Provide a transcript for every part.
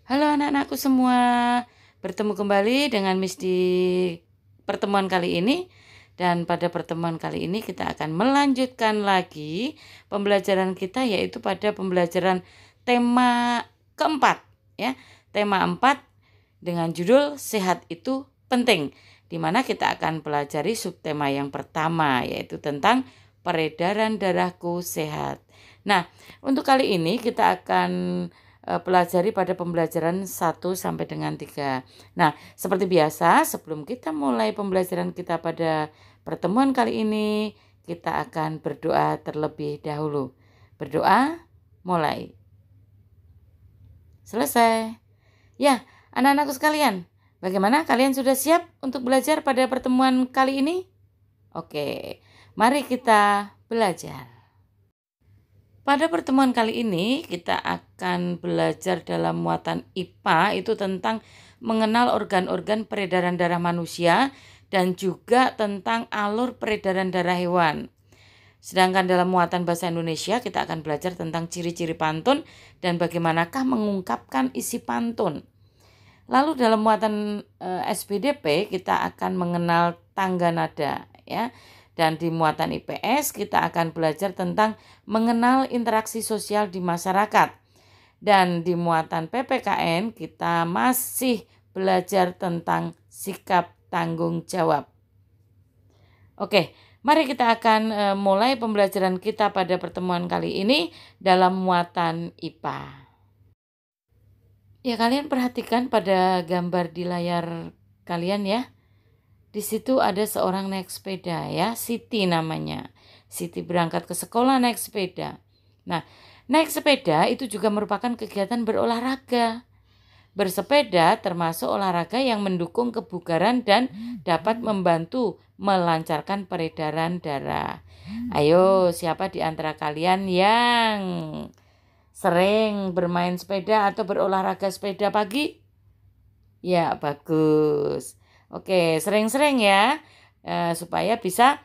Halo anak-anakku semua, bertemu kembali dengan Miss di pertemuan kali ini. Dan pada pertemuan kali ini kita akan melanjutkan lagi pembelajaran kita, yaitu pada pembelajaran tema keempat, ya. Tema 4 dengan judul Sehat itu Penting, di mana kita akan pelajari subtema yang pertama, yaitu tentang peredaran darahku sehat. Nah, untuk kali ini kita akan pelajari pada pembelajaran 1 sampai dengan 3. Nah, seperti biasa, sebelum kita mulai pembelajaran kita pada pertemuan kali ini, kita akan berdoa terlebih dahulu. Berdoa, mulai. Selesai. Ya, anak-anakku sekalian, bagaimana kalian sudah siap untuk belajar pada pertemuan kali ini? Oke, mari kita belajar. Pada pertemuan kali ini kita akan belajar dalam muatan IPA itu tentang mengenal organ-organ peredaran darah manusia dan juga tentang alur peredaran darah hewan. Sedangkan dalam muatan bahasa Indonesia kita akan belajar tentang ciri-ciri pantun dan bagaimanakah mengungkapkan isi pantun. Lalu dalam muatan SPDP kita akan mengenal tangga nada, ya. Dan di muatan IPS kita akan belajar tentang mengenal interaksi sosial di masyarakat. Dan di muatan PPKN kita masih belajar tentang sikap tanggung jawab. Oke, mari kita akan mulai pembelajaran kita pada pertemuan kali ini dalam muatan IPA. Ya, kalian perhatikan pada gambar di layar kalian ya. Di situ ada seorang naik sepeda ya, Siti namanya. Siti berangkat ke sekolah naik sepeda. Nah, naik sepeda itu juga merupakan kegiatan berolahraga. Bersepeda termasuk olahraga yang mendukung kebugaran dan dapat membantu melancarkan peredaran darah. Ayo, siapa di antara kalian yang sering bermain sepeda atau berolahraga sepeda pagi? Ya, bagus. Oke, sering-sering ya, supaya bisa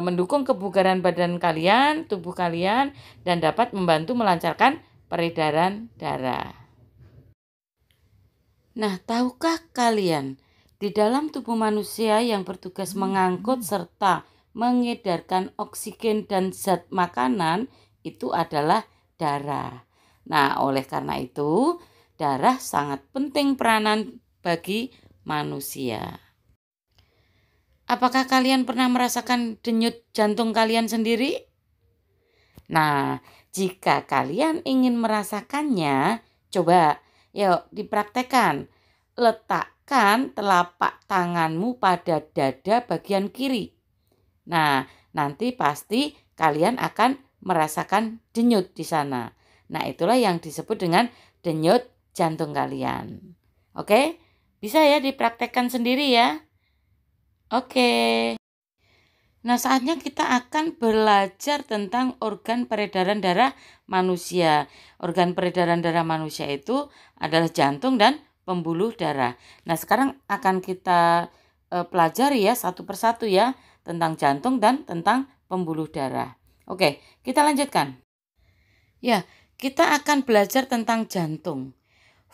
mendukung kebugaran badan kalian, tubuh kalian, dan dapat membantu melancarkan peredaran darah. Nah, tahukah kalian, di dalam tubuh manusia yang bertugas mengangkut serta mengedarkan oksigen dan zat makanan itu adalah darah. Nah, oleh karena itu, darah sangat penting peranan bagi manusia. Apakah kalian pernah merasakan denyut jantung kalian sendiri? Nah, jika kalian ingin merasakannya, coba yuk dipraktekkan. Letakkan telapak tanganmu pada dada bagian kiri. Nah, nanti pasti kalian akan merasakan denyut di sana. Nah, itulah yang disebut dengan denyut jantung kalian. Oke? Bisa ya dipraktekkan sendiri ya. Oke. Nah, saatnya kita akan belajar tentang organ peredaran darah manusia. Organ peredaran darah manusia itu adalah jantung dan pembuluh darah. Nah, sekarang akan kita pelajari ya satu persatu ya tentang jantung dan tentang pembuluh darah. Oke, kita lanjutkan. Ya, kita akan belajar tentang jantung.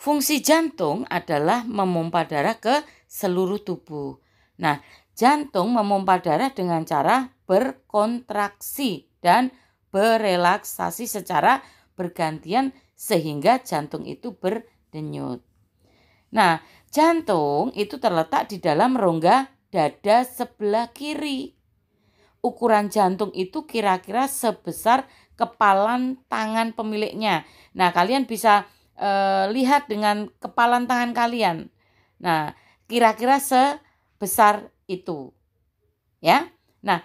Fungsi jantung adalah memompa darah ke seluruh tubuh. Nah, jantung memompa darah dengan cara berkontraksi dan berelaksasi secara bergantian sehingga jantung itu berdenyut. Nah, jantung itu terletak di dalam rongga dada sebelah kiri. Ukuran jantung itu kira-kira sebesar kepalan tangan pemiliknya. Nah, kalian bisa lihat dengan kepalan tangan kalian. Nah, kira-kira sebesar itu. Ya. Nah,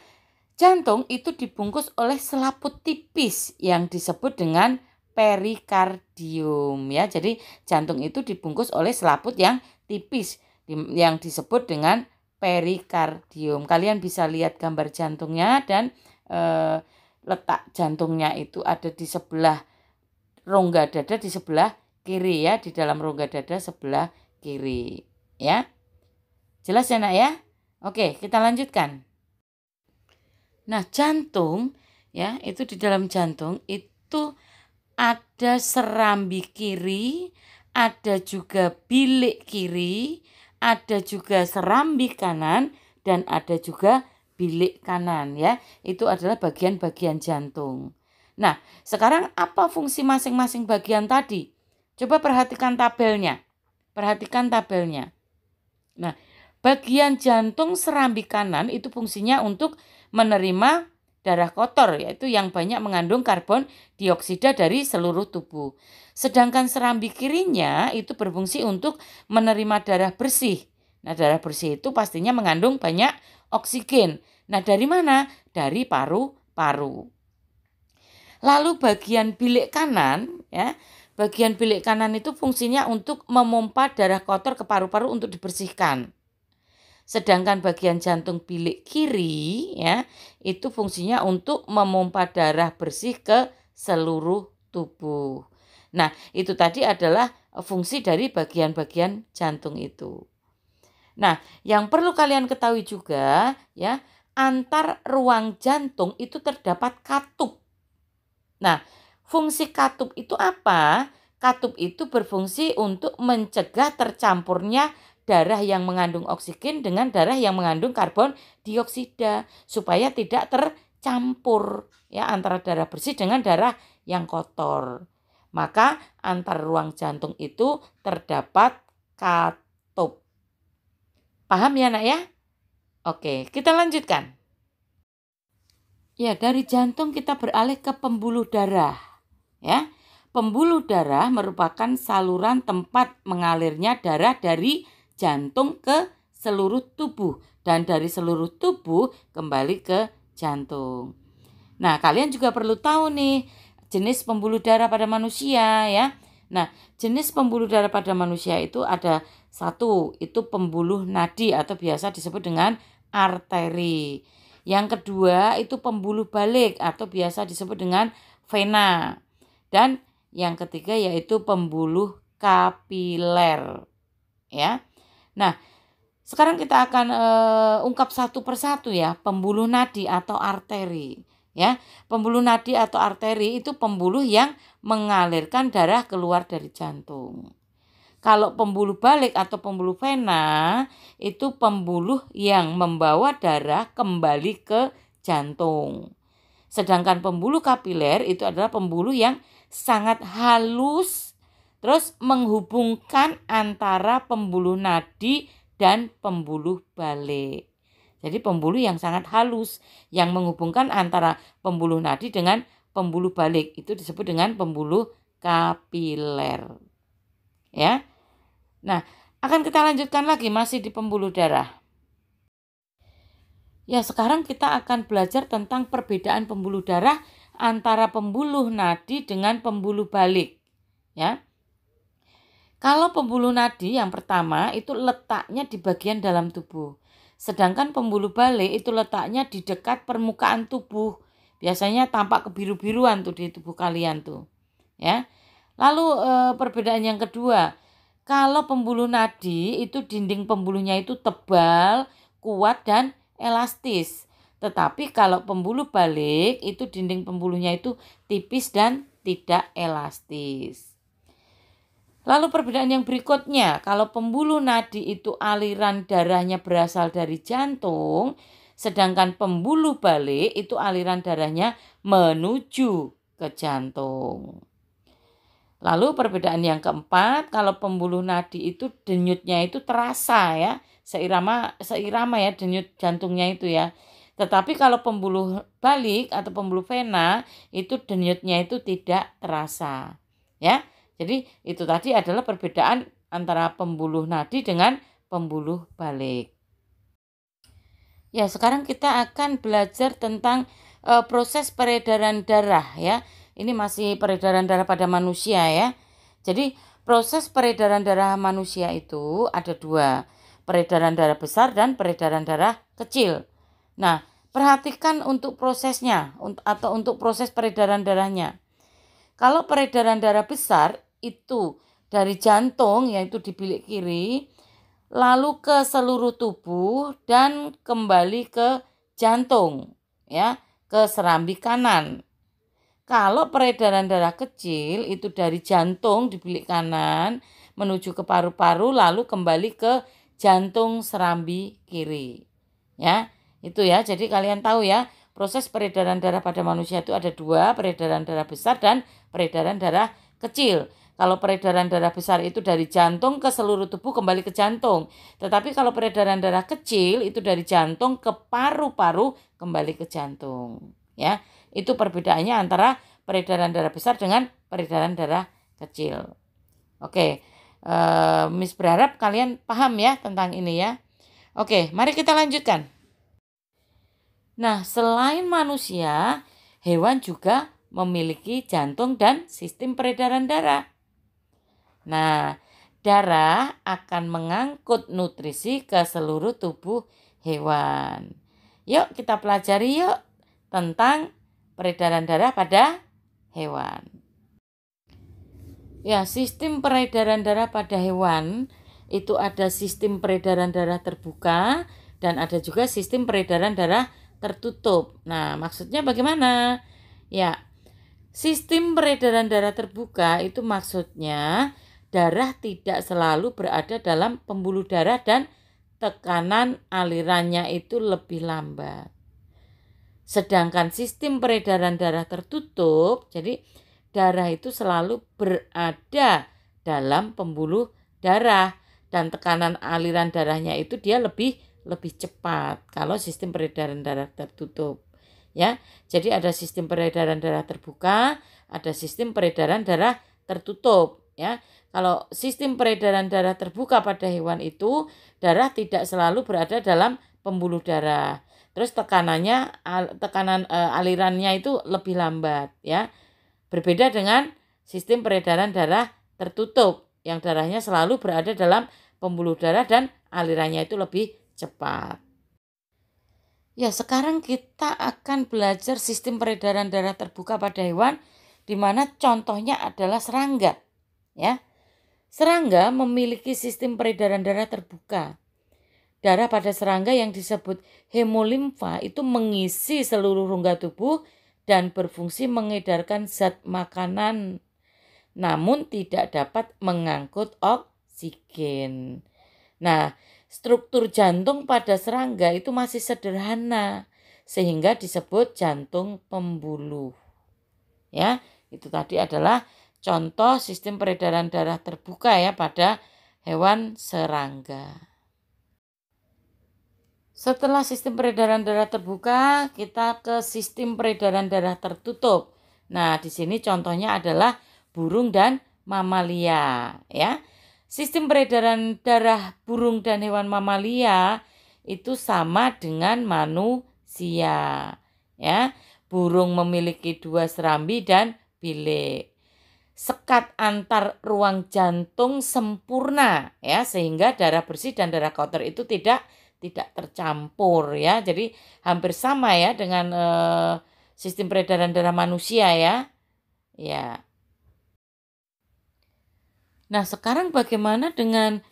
jantung itu dibungkus oleh selaput tipis yang disebut dengan perikardium ya. Jadi jantung itu dibungkus oleh selaput yang tipis yang disebut dengan perikardium. Kalian bisa lihat gambar jantungnya dan letak jantungnya itu ada di sebelah rongga dada di sebelah kiri ya, di dalam rongga dada sebelah kiri ya. Jelas ya nak ya? Oke, kita lanjutkan. Nah, jantung ya, itu di dalam jantung itu ada serambi kiri, ada juga bilik kiri, ada juga serambi kanan, dan ada juga bilik kanan ya. Itu adalah bagian-bagian jantung. Nah, sekarang apa fungsi masing-masing bagian tadi? Coba perhatikan tabelnya. Perhatikan tabelnya. Nah, bagian jantung serambi kanan itu fungsinya untuk menerima darah kotor, yaitu yang banyak mengandung karbon dioksida dari seluruh tubuh. Sedangkan serambi kirinya itu berfungsi untuk menerima darah bersih. Nah, darah bersih itu pastinya mengandung banyak oksigen. Nah, dari mana? Dari paru-paru. Lalu bagian bilik kanan ya, bagian bilik kanan itu fungsinya untuk memompa darah kotor ke paru-paru untuk dibersihkan. Sedangkan bagian jantung bilik kiri ya, itu fungsinya untuk memompa darah bersih ke seluruh tubuh. Nah, itu tadi adalah fungsi dari bagian-bagian jantung itu. Nah, yang perlu kalian ketahui juga ya, antar ruang jantung itu terdapat katup. Nah, fungsi katup itu apa? Katup itu berfungsi untuk mencegah tercampurnya darah yang mengandung oksigen dengan darah yang mengandung karbon dioksida supaya tidak tercampur ya antara darah bersih dengan darah yang kotor. Maka antar ruang jantung itu terdapat katup. Paham ya nak ya? Oke, kita lanjutkan. Ya, dari jantung kita beralih ke pembuluh darah. Ya, pembuluh darah merupakan saluran tempat mengalirnya darah dari jantung ke seluruh tubuh dan dari seluruh tubuh kembali ke jantung. Nah, kalian juga perlu tahu nih jenis pembuluh darah pada manusia ya. Nah, jenis pembuluh darah pada manusia itu ada satu, itu pembuluh nadi atau biasa disebut dengan arteri. Yang kedua itu pembuluh balik atau biasa disebut dengan vena. Dan yang ketiga yaitu pembuluh kapiler. Ya. Nah, sekarang kita akan ungkap satu persatu ya, pembuluh nadi atau arteri. Ya, pembuluh nadi atau arteri itu pembuluh yang mengalirkan darah keluar dari jantung. Kalau pembuluh balik atau pembuluh vena itu pembuluh yang membawa darah kembali ke jantung. Sedangkan pembuluh kapiler itu adalah pembuluh yang sangat halus terus menghubungkan antara pembuluh nadi dan pembuluh balik. Jadi pembuluh yang sangat halus yang menghubungkan antara pembuluh nadi dengan pembuluh balik itu disebut dengan pembuluh kapiler. Ya. Nah, akan kita lanjutkan lagi masih di pembuluh darah. Ya, sekarang kita akan belajar tentang perbedaan pembuluh darah antara pembuluh nadi dengan pembuluh balik. Ya. Kalau pembuluh nadi yang pertama itu letaknya di bagian dalam tubuh. Sedangkan pembuluh balik itu letaknya di dekat permukaan tubuh. Biasanya tampak kebiru-biruan tuh di tubuh kalian tuh. Ya. Lalu perbedaan yang kedua, kalau pembuluh nadi itu dinding pembuluhnya itu tebal, kuat dan elastis. Tetapi kalau pembuluh balik itu dinding pembuluhnya itu tipis dan tidak elastis. Lalu perbedaan yang berikutnya, kalau pembuluh nadi itu aliran darahnya berasal dari jantung, sedangkan pembuluh balik itu aliran darahnya menuju ke jantung. Lalu perbedaan yang keempat, kalau pembuluh nadi itu denyutnya itu terasa ya, seirama ya denyut jantungnya itu ya. Tetapi kalau pembuluh balik atau pembuluh vena itu denyutnya itu tidak terasa. Ya. Jadi itu tadi adalah perbedaan antara pembuluh nadi dengan pembuluh balik. Ya, sekarang kita akan belajar tentang proses peredaran darah ya. Ini masih peredaran darah pada manusia ya. Jadi proses peredaran darah manusia itu ada dua. Peredaran darah besar dan peredaran darah kecil. Nah, perhatikan untuk prosesnya atau untuk proses peredaran darahnya. Kalau peredaran darah besar itu dari jantung yaitu di bilik kiri, lalu ke seluruh tubuh dan kembali ke jantung ya, ke serambi kanan. Kalau peredaran darah kecil itu dari jantung di bilik kanan menuju ke paru-paru lalu kembali ke jantung serambi kiri. Ya, itu ya. Jadi kalian tahu ya, proses peredaran darah pada manusia itu ada dua, peredaran darah besar dan peredaran darah kecil. Kalau peredaran darah besar itu dari jantung ke seluruh tubuh kembali ke jantung. Tetapi kalau peredaran darah kecil itu dari jantung ke paru-paru kembali ke jantung. Ya, itu perbedaannya antara peredaran darah besar dengan peredaran darah kecil. Oke, Miss berharap kalian paham ya tentang ini ya. Oke, mari kita lanjutkan. Nah, selain manusia, hewan juga memiliki jantung dan sistem peredaran darah. Nah, darah akan mengangkut nutrisi ke seluruh tubuh hewan. Yuk kita pelajari yuk tentang peredaran darah pada hewan. Ya, sistem peredaran darah pada hewan itu ada sistem peredaran darah terbuka dan ada juga sistem peredaran darah tertutup. Nah, maksudnya bagaimana? Ya, sistem peredaran darah terbuka itu maksudnya darah tidak selalu berada dalam pembuluh darah dan tekanan alirannya itu lebih lambat. Sedangkan sistem peredaran darah tertutup, jadi darah itu selalu berada dalam pembuluh darah dan tekanan aliran darahnya itu dia lebih cepat kalau sistem peredaran darah tertutup. Ya, jadi ada sistem peredaran darah terbuka, ada sistem peredaran darah tertutup. Ya, kalau sistem peredaran darah terbuka pada hewan itu darah tidak selalu berada dalam pembuluh darah. Terus tekanan alirannya itu lebih lambat ya. Berbeda dengan sistem peredaran darah tertutup yang darahnya selalu berada dalam pembuluh darah dan alirannya itu lebih cepat. Ya, sekarang kita akan belajar sistem peredaran darah terbuka pada hewan di mana contohnya adalah serangga. Ya. Serangga memiliki sistem peredaran darah terbuka. Darah pada serangga yang disebut hemolimfa itu mengisi seluruh rongga tubuh dan berfungsi mengedarkan zat makanan, namun tidak dapat mengangkut oksigen. Nah, struktur jantung pada serangga itu masih sederhana, sehingga disebut jantung pembuluh. Ya, itu tadi adalah contoh sistem peredaran darah terbuka ya pada hewan serangga. Setelah sistem peredaran darah terbuka, kita ke sistem peredaran darah tertutup. Nah, di sini contohnya adalah burung dan mamalia, ya. Sistem peredaran darah burung dan hewan mamalia itu sama dengan manusia, ya. Burung memiliki 2 serambi dan bilik. Sekat antar ruang jantung sempurna, ya, sehingga darah bersih dan darah kotor itu tidak tercampur ya. Jadi hampir sama ya dengan sistem peredaran darah manusia ya. Ya. Nah, sekarang bagaimana dengan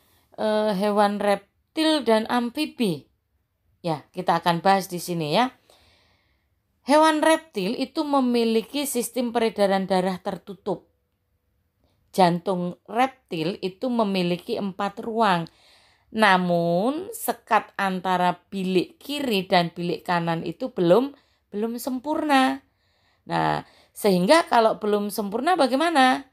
hewan reptil dan amfibi? Ya, kita akan bahas di sini ya. Hewan reptil itu memiliki sistem peredaran darah tertutup. Jantung reptil itu memiliki 4 ruang. Namun sekat antara bilik kiri dan bilik kanan itu belum sempurna. Nah, sehingga kalau belum sempurna bagaimana?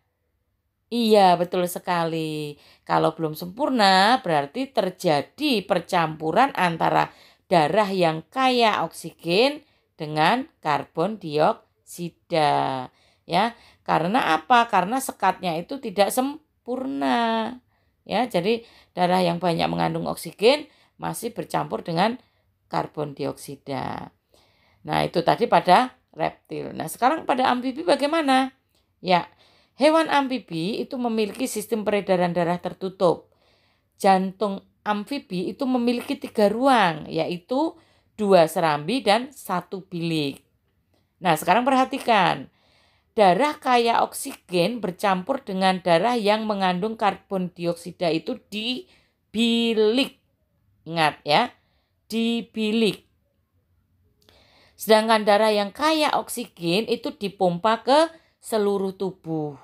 Iya, betul sekali. Kalau belum sempurna berarti terjadi percampuran antara darah yang kaya oksigen dengan karbon dioksida. Ya, karena apa? Karena sekatnya itu tidak sempurna. Ya, jadi darah yang banyak mengandung oksigen masih bercampur dengan karbon dioksida. Nah, itu tadi pada reptil. Nah, sekarang pada amfibi bagaimana? Ya, hewan amfibi itu memiliki sistem peredaran darah tertutup. Jantung amfibi itu memiliki 3 ruang, yaitu 2 serambi dan 1 bilik. Nah, sekarang perhatikan. Darah kaya oksigen bercampur dengan darah yang mengandung karbon dioksida itu di bilik. Ingat ya, di bilik. Sedangkan darah yang kaya oksigen itu dipompa ke seluruh tubuh.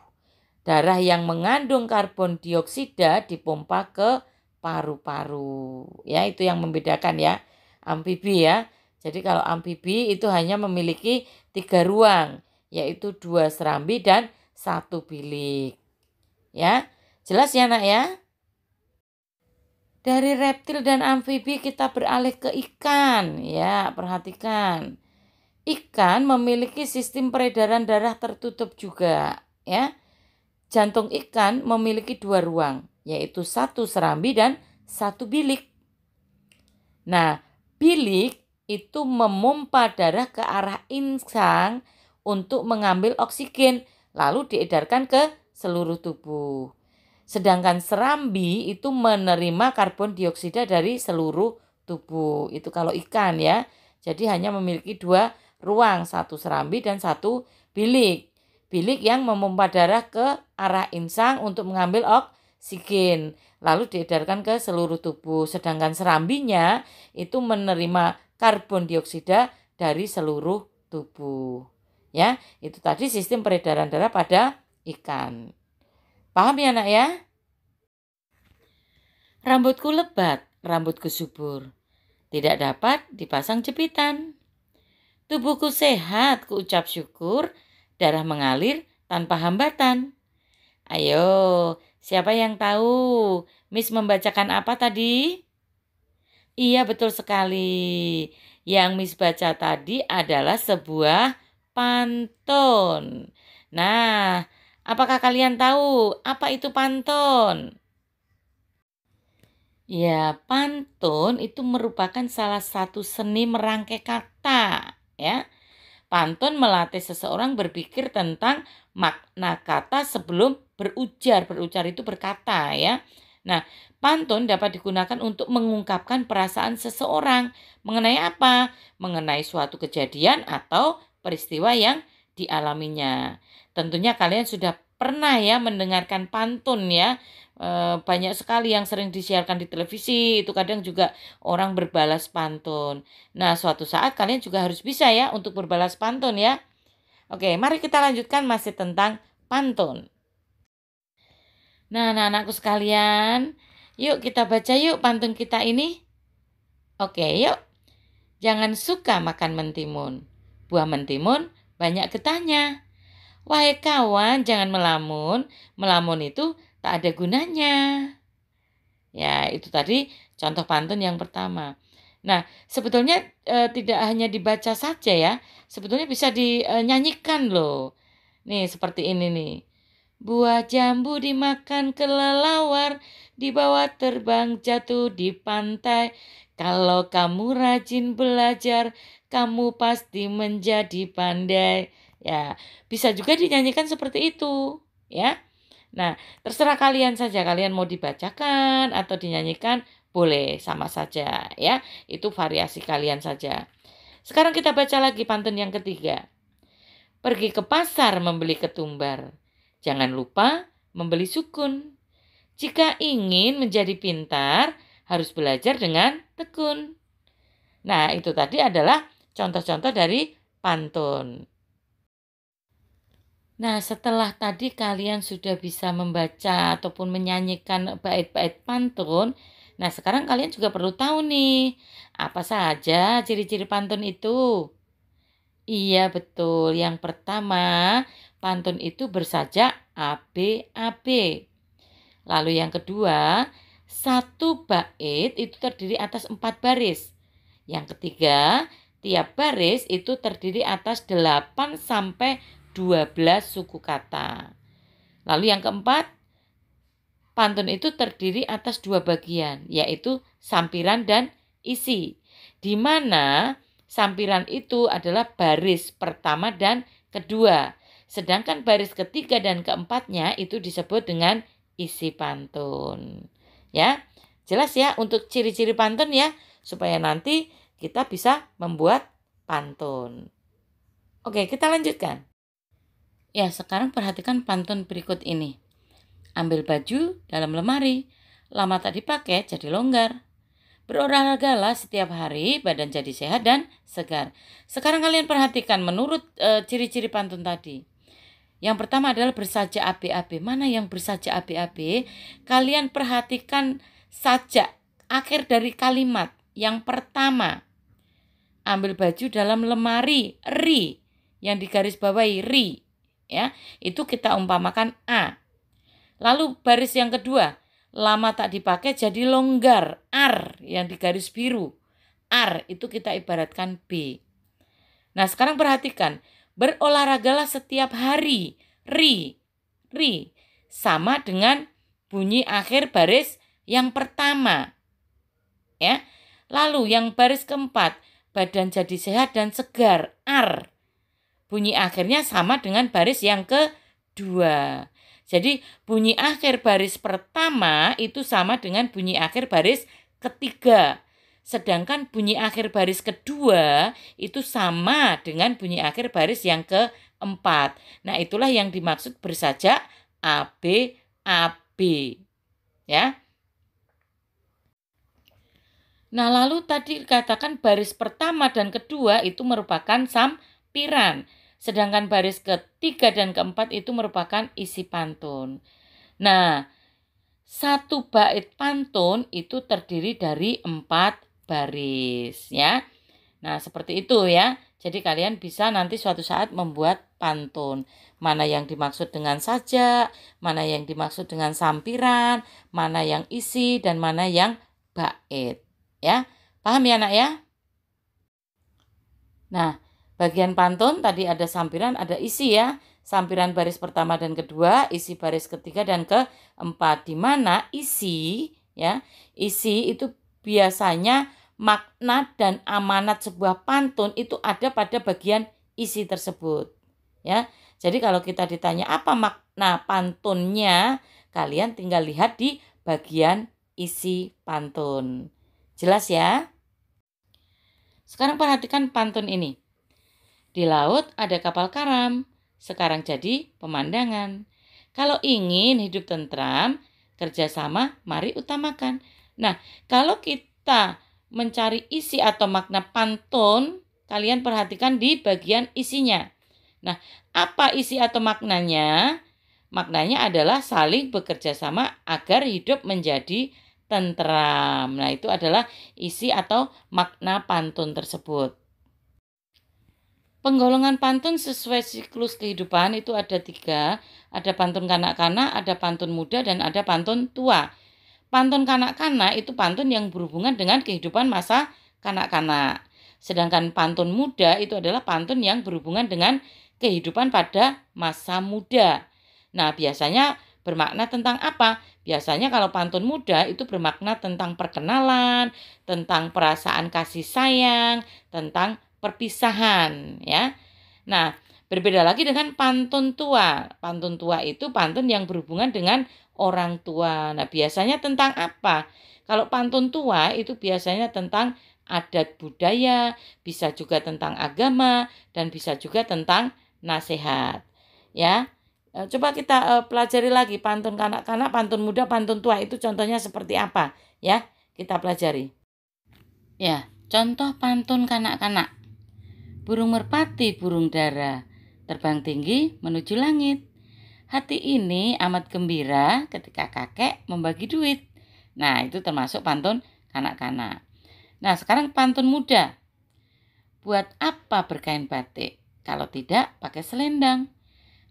Darah yang mengandung karbon dioksida dipompa ke paru-paru. Ya, itu yang membedakan ya amfibi ya. Jadi kalau amfibi itu hanya memiliki 3 ruang, yaitu 2 serambi dan 1 bilik. Ya, jelas ya nak ya? Dari reptil dan amfibi kita beralih ke ikan. Ya, perhatikan. Ikan memiliki sistem peredaran darah tertutup juga. Ya, jantung ikan memiliki 2 ruang, yaitu 1 serambi dan 1 bilik. Nah, bilik itu memompa darah ke arah insang untuk mengambil oksigen, lalu diedarkan ke seluruh tubuh. Sedangkan serambi itu menerima karbon dioksida dari seluruh tubuh. Itu kalau ikan ya. Jadi hanya memiliki 2 ruang, 1 serambi dan 1 bilik. Bilik yang memompa darah ke arah insang untuk mengambil oksigen, lalu diedarkan ke seluruh tubuh. Sedangkan serambinya itu menerima karbon dioksida dari seluruh tubuh. Ya, itu tadi sistem peredaran darah pada ikan. Paham ya nak ya? Rambutku lebat, rambutku subur. Tidak dapat dipasang jepitan. Tubuhku sehat, kuucap syukur. Darah mengalir tanpa hambatan. Ayo, siapa yang tahu? Miss membacakan apa tadi? Iya, betul sekali. Yang Miss baca tadi adalah sebuah pantun. Nah, apakah kalian tahu apa itu pantun? Ya, pantun itu merupakan salah satu seni merangkai kata, ya. Pantun melatih seseorang berpikir tentang makna kata sebelum berujar. Berujar itu berkata ya. Nah, pantun dapat digunakan untuk mengungkapkan perasaan seseorang. Mengenai apa? Mengenai suatu kejadian atau peristiwa yang dialaminya. Tentunya kalian sudah pernah ya mendengarkan pantun ya. Banyak sekali yang sering disiarkan di televisi. Itu kadang juga orang berbalas pantun. Nah, suatu saat kalian juga harus bisa ya untuk berbalas pantun ya. Oke, mari kita lanjutkan masih tentang pantun. Nah, anak-anakku sekalian, yuk kita baca yuk pantun kita ini. Oke, yuk. Jangan suka makan mentimun. Buah mentimun banyak getahnya. Wahai kawan, jangan melamun. Melamun itu tak ada gunanya. Ya, itu tadi contoh pantun yang pertama. Nah, sebetulnya tidak hanya dibaca saja ya. Sebetulnya bisa dinyanyikan loh. Nih, seperti ini nih. Buah jambu dimakan kelelawar, dibawa terbang jatuh di pantai. Kalau kamu rajin belajar, kamu pasti menjadi pandai. Ya, bisa juga dinyanyikan seperti itu, ya. Nah, terserah kalian saja, kalian mau dibacakan atau dinyanyikan, boleh sama saja ya. Itu variasi kalian saja. Sekarang kita baca lagi pantun yang ketiga. Pergi ke pasar membeli ketumbar. Jangan lupa membeli sukun. Jika ingin menjadi pintar, harus belajar dengan tekun. Nah, itu tadi adalah contoh-contoh dari pantun. Nah, setelah tadi kalian sudah bisa membaca ataupun menyanyikan bait-bait pantun, nah sekarang kalian juga perlu tahu nih, apa saja ciri-ciri pantun itu? Iya, betul. Yang pertama, pantun itu bersajak ABAB. Lalu yang kedua, satu bait itu terdiri atas 4 baris. Yang ketiga, tiap baris itu terdiri atas 8 sampai 12 suku kata. Lalu yang keempat, pantun itu terdiri atas 2 bagian, yaitu sampiran dan isi. Di mana sampiran itu adalah baris pertama dan kedua. Sedangkan baris ketiga dan keempatnya itu disebut dengan isi pantun. Ya, jelas ya untuk ciri-ciri pantun ya, supaya nanti kita bisa membuat pantun. Oke, kita lanjutkan. Ya, sekarang perhatikan pantun berikut ini. Ambil baju dalam lemari, lama tak dipakai jadi longgar. Berolahragalah setiap hari, badan jadi sehat dan segar. Sekarang kalian perhatikan menurut ciri-ciri pantun tadi. Yang pertama adalah bersajak AB-AB. Mana yang bersajak AB-AB? Kalian perhatikan sajak akhir dari kalimat. Yang pertama, ambil baju dalam lemari, ri, yang digarisbawahi ri, ya, itu kita umpamakan a. Lalu baris yang kedua, lama tak dipakai jadi longgar, ar, yang digaris biru, ar, itu kita ibaratkan b. Nah sekarang perhatikan, berolahragalah setiap hari, ri, sama dengan bunyi akhir baris yang pertama, ya. Lalu yang baris keempat, badan jadi sehat dan segar, ar. Bunyi akhirnya sama dengan baris yang kedua. Jadi bunyi akhir baris pertama itu sama dengan bunyi akhir baris ketiga. Sedangkan bunyi akhir baris kedua itu sama dengan bunyi akhir baris yang keempat. Nah itulah yang dimaksud bersajak AB, AB. Ya. Nah lalu tadi dikatakan baris pertama dan kedua itu merupakan sampiran. Sedangkan baris ketiga dan keempat itu merupakan isi pantun. Nah, satu bait pantun itu terdiri dari 4 baris ya. Nah, seperti itu ya. Jadi kalian bisa nanti suatu saat membuat pantun. Mana yang dimaksud dengan sajak, mana yang dimaksud dengan sampiran, mana yang isi dan mana yang bait. Ya. Paham ya, Nak ya? Nah, bagian pantun tadi ada sampiran, ada isi ya. Sampiran baris pertama dan kedua, isi baris ketiga dan keempat. Di mana isi ya, isi itu biasanya makna dan amanat sebuah pantun itu ada pada bagian isi tersebut. Ya. Jadi kalau kita ditanya apa makna pantunnya, kalian tinggal lihat di bagian isi pantun. Jelas ya? Sekarang perhatikan pantun ini. Di laut ada kapal karam, sekarang jadi pemandangan. Kalau ingin hidup tentram, kerjasama mari utamakan. Nah, kalau kita mencari isi atau makna pantun, kalian perhatikan di bagian isinya. Nah, apa isi atau maknanya? Maknanya adalah saling bekerja sama agar hidup menjadi tentram. Nah, itu adalah isi atau makna pantun tersebut. Penggolongan pantun sesuai siklus kehidupan itu ada 3. Ada pantun kanak-kanak, ada pantun muda, dan ada pantun tua. Pantun kanak-kanak itu pantun yang berhubungan dengan kehidupan masa kanak-kanak. Sedangkan pantun muda itu adalah pantun yang berhubungan dengan kehidupan pada masa muda. Nah, biasanya bermakna tentang apa? Biasanya kalau pantun muda itu bermakna tentang perkenalan, tentang perasaan kasih sayang, tentang perpisahan ya. Nah, berbeda lagi dengan pantun tua. Pantun tua itu pantun yang berhubungan dengan orang tua. Nah, biasanya tentang apa? Kalau pantun tua itu biasanya tentang adat budaya, bisa juga tentang agama, dan bisa juga tentang nasihat. Ya. Coba kita pelajari lagi pantun kanak-kanak, pantun muda, pantun tua itu contohnya seperti apa ya? Kita pelajari. Ya, contoh pantun kanak-kanak. Burung merpati, burung dara, terbang tinggi menuju langit. Hati ini amat gembira ketika kakek membagi duit. Nah, itu termasuk pantun kanak-kanak. Nah, sekarang pantun muda. Buat apa berkain batik? Kalau tidak pakai selendang.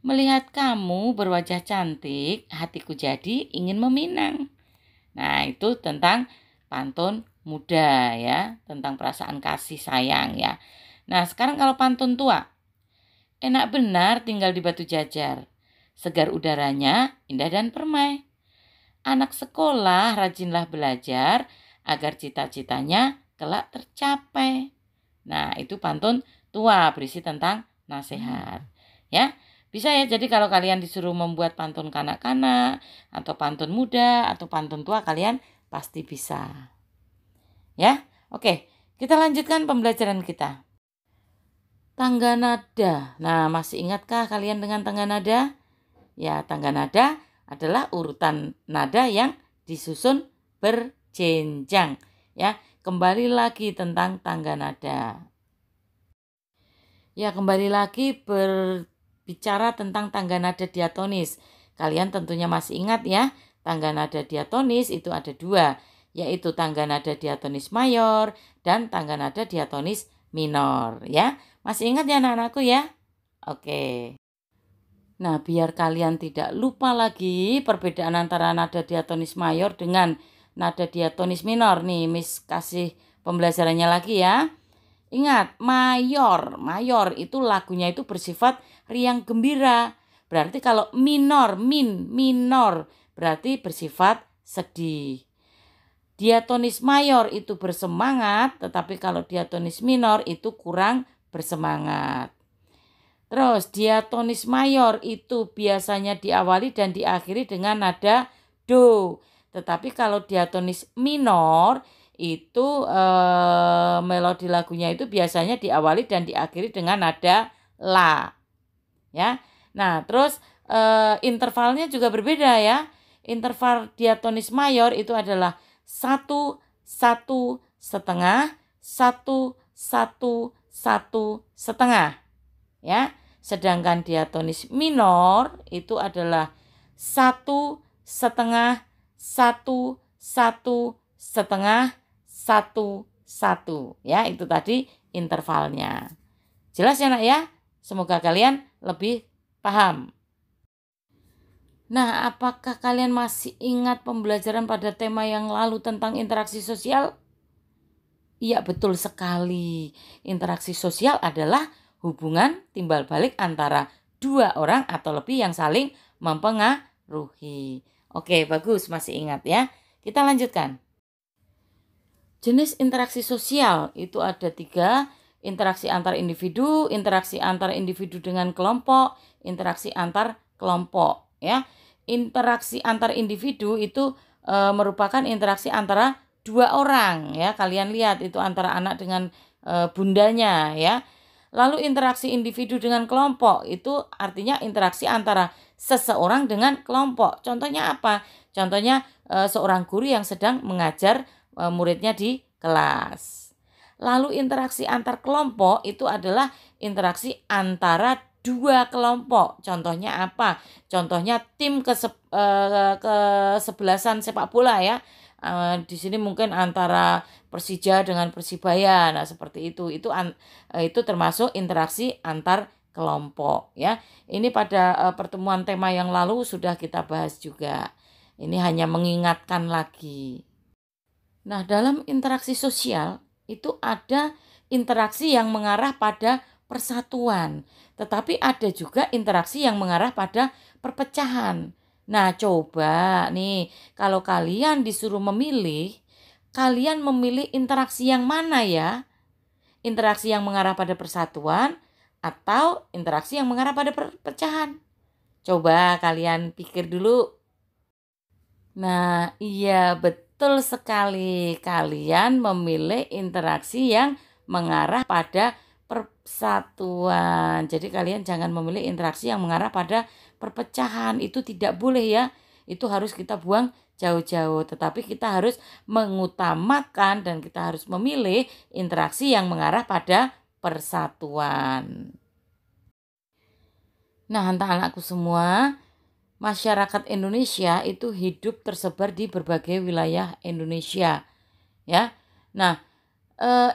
Melihat kamu berwajah cantik, hatiku jadi ingin meminang. Nah, itu tentang pantun muda ya, tentang perasaan kasih sayang ya. Nah, sekarang kalau pantun tua. Enak benar tinggal di Batu Jajar. Segar udaranya, indah dan permai. Anak sekolah rajinlah belajar agar cita-citanya kelak tercapai. Nah, itu pantun tua berisi tentang nasihat. Ya, bisa ya. Jadi kalau kalian disuruh membuat pantun kanak-kanak atau pantun muda atau pantun tua, kalian pasti bisa. Ya, oke. Kita lanjutkan pembelajaran kita. Tangga nada. Nah, masih ingatkah kalian dengan tangga nada? Ya, tangga nada adalah urutan nada yang disusun berjenjang. Ya, kembali lagi tentang tangga nada. Ya, kembali lagi bicara tentang tangga nada diatonis. Kalian tentunya masih ingat ya, tangga nada diatonis itu ada dua, yaitu tangga nada diatonis mayor dan tangga nada diatonis minor ya. Masih ingat ya anak-anakku ya? Oke. Nah, biar kalian tidak lupa lagi perbedaan antara nada diatonis mayor dengan nada diatonis minor nih, Miss kasih pembelajarannya lagi ya. Ingat, mayor itu lagunya itu bersifat riang gembira. Berarti kalau minor berarti bersifat sedih. Diatonis mayor itu bersemangat, tetapi kalau diatonis minor itu kurang bersemangat. Terus diatonis mayor itu biasanya diawali dan diakhiri dengan nada do. Tetapi kalau diatonis minor itu melodi lagunya itu biasanya diawali dan diakhiri dengan nada la. Ya. Nah, terus intervalnya juga berbeda ya. Interval diatonis mayor itu adalah 1 1 setengah 1 1 1 setengah. Ya, sedangkan diatonis minor itu adalah 1 setengah 1 1 setengah 1 1 ya, itu tadi intervalnya. Jelas ya nak ya? Semoga kalian lebih paham. Nah, apakah kalian masih ingat pembelajaran pada tema yang lalu tentang interaksi sosial? Iya, betul sekali. Interaksi sosial adalah hubungan timbal balik antara dua orang atau lebih yang saling mempengaruhi. Oke, bagus, masih ingat ya. Kita lanjutkan. Jenis interaksi sosial itu ada 3. Interaksi antar individu, interaksi antar individu dengan kelompok, interaksi antar kelompok ya. Interaksi antar individu itu merupakan interaksi antara dua orang ya. Kalian lihat itu antara anak dengan bundanya ya. Lalu interaksi individu dengan kelompok itu artinya interaksi antara seseorang dengan kelompok. Contohnya apa? Contohnya seorang guru yang sedang mengajar muridnya di kelas. Lalu interaksi antar kelompok itu adalah interaksi antara dua kelompok. Contohnya apa? Contohnya tim kesebelasan sepak bola ya. Di sini mungkin antara Persija dengan Persibaya. Nah, seperti itu. Itu termasuk interaksi antar kelompok ya. Ini pada pertemuan tema yang lalu sudah kita bahas juga. Ini hanya mengingatkan lagi. Nah, dalam interaksi sosial itu ada interaksi yang mengarah pada persatuan, tetapi ada juga interaksi yang mengarah pada perpecahan. Nah, coba nih, kalau kalian disuruh memilih, kalian memilih interaksi yang mana ya? Interaksi yang mengarah pada persatuan atau interaksi yang mengarah pada perpecahan? Coba kalian pikir dulu. Nah, iya betul sekali. Kalian memilih interaksi yang mengarah pada persatuan. Jadi kalian jangan memilih interaksi yang mengarah pada perpecahan. Itu tidak boleh ya. Itu harus kita buang jauh-jauh. Tetapi kita harus mengutamakan dan kita harus memilih interaksi yang mengarah pada persatuan. Nah, anak-anakku semua, masyarakat Indonesia itu hidup tersebar di berbagai wilayah Indonesia. Ya. Nah,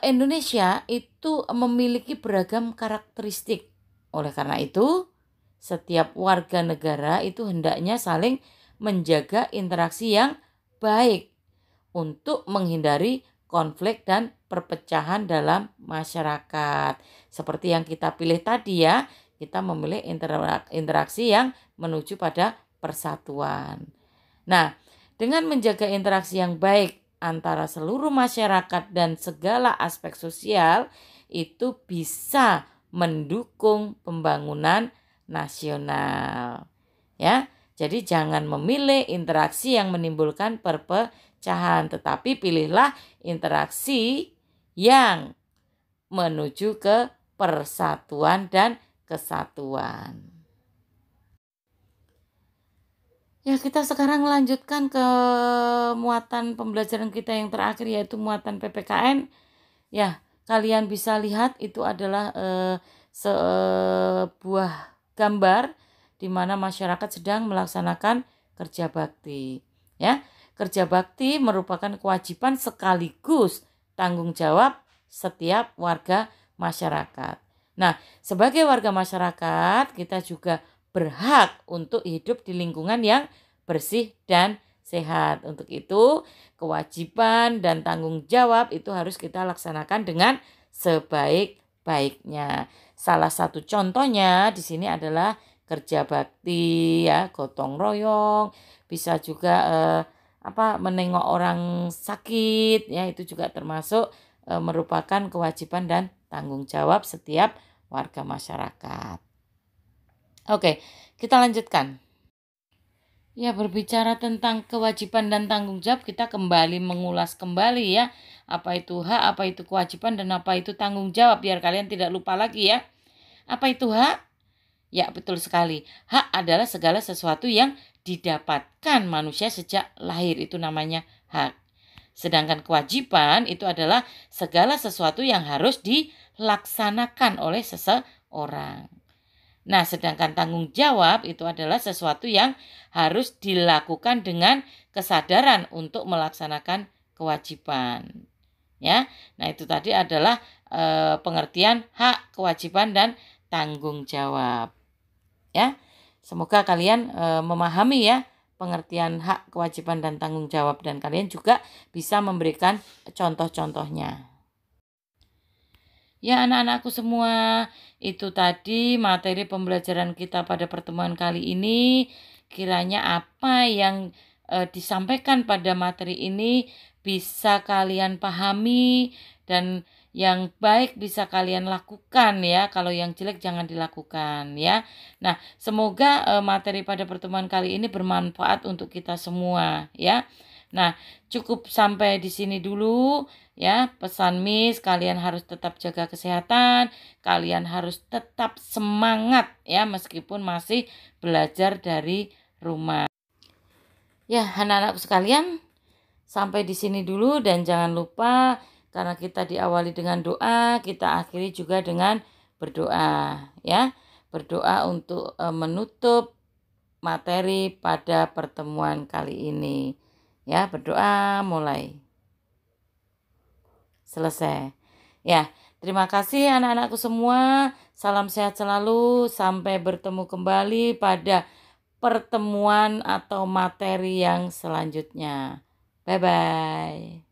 Indonesia itu memiliki beragam karakteristik. Oleh karena itu, setiap warga negara itu hendaknya saling menjaga interaksi yang baik untuk menghindari konflik dan perpecahan dalam masyarakat. Seperti yang kita pilih tadi ya, kita memilih interaksi yang menuju pada persatuan. Nah, dengan menjaga interaksi yang baik antara seluruh masyarakat dan segala aspek sosial itu bisa mendukung pembangunan nasional. Ya, jadi jangan memilih interaksi yang menimbulkan perpecahan, tetapi pilihlah interaksi yang menuju ke persatuan dan kesatuan. Ya, kita sekarang lanjutkan ke muatan pembelajaran kita yang terakhir, yaitu muatan PPKN. Ya, kalian bisa lihat itu adalah sebuah gambar di mana masyarakat sedang melaksanakan kerja bakti. Ya, kerja bakti merupakan kewajiban sekaligus tanggung jawab setiap warga masyarakat. Nah, sebagai warga masyarakat, kita juga berhak untuk hidup di lingkungan yang bersih dan sehat. Untuk itu, kewajiban dan tanggung jawab itu harus kita laksanakan dengan sebaik-baiknya. Salah satu contohnya di sini adalah kerja bakti, ya, gotong royong, bisa juga menengok orang sakit, ya, itu juga termasuk merupakan kewajiban dan tanggung jawab setiap warga masyarakat. Oke, kita lanjutkan. Ya, berbicara tentang kewajiban dan tanggung jawab, kita kembali mengulas kembali ya. Apa itu hak, apa itu kewajiban, dan apa itu tanggung jawab, biar kalian tidak lupa lagi ya. Apa itu hak? Ya, betul sekali. Hak adalah segala sesuatu yang didapatkan manusia sejak lahir, itu namanya hak. Sedangkan kewajiban itu adalah segala sesuatu yang harus dilaksanakan oleh seseorang. Nah, sedangkan tanggung jawab itu adalah sesuatu yang harus dilakukan dengan kesadaran untuk melaksanakan kewajiban. Ya, nah itu tadi adalah pengertian hak, kewajiban, dan tanggung jawab. Ya, semoga kalian memahami ya pengertian hak, kewajiban, dan tanggung jawab, dan kalian juga bisa memberikan contoh-contohnya. Ya, anak-anakku semua, itu tadi materi pembelajaran kita pada pertemuan kali ini. Kiranya apa yang disampaikan pada materi ini bisa kalian pahami, dan yang baik bisa kalian lakukan ya. Kalau yang jelek jangan dilakukan ya. Nah, semoga materi pada pertemuan kali ini bermanfaat untuk kita semua ya. Nah, cukup sampai di sini dulu ya. Pesan Miss, kalian harus tetap jaga kesehatan, kalian harus tetap semangat ya meskipun masih belajar dari rumah. Ya, anak-anakku sekalian, sampai di sini dulu, dan jangan lupa karena kita diawali dengan doa, kita akhiri juga dengan berdoa ya. Berdoa untuk menutup materi pada pertemuan kali ini. Ya, berdoa mulai. Selesai. Ya, terima kasih anak-anakku semua. Salam sehat selalu. Sampai bertemu kembali pada pertemuan atau materi yang selanjutnya. Bye-bye.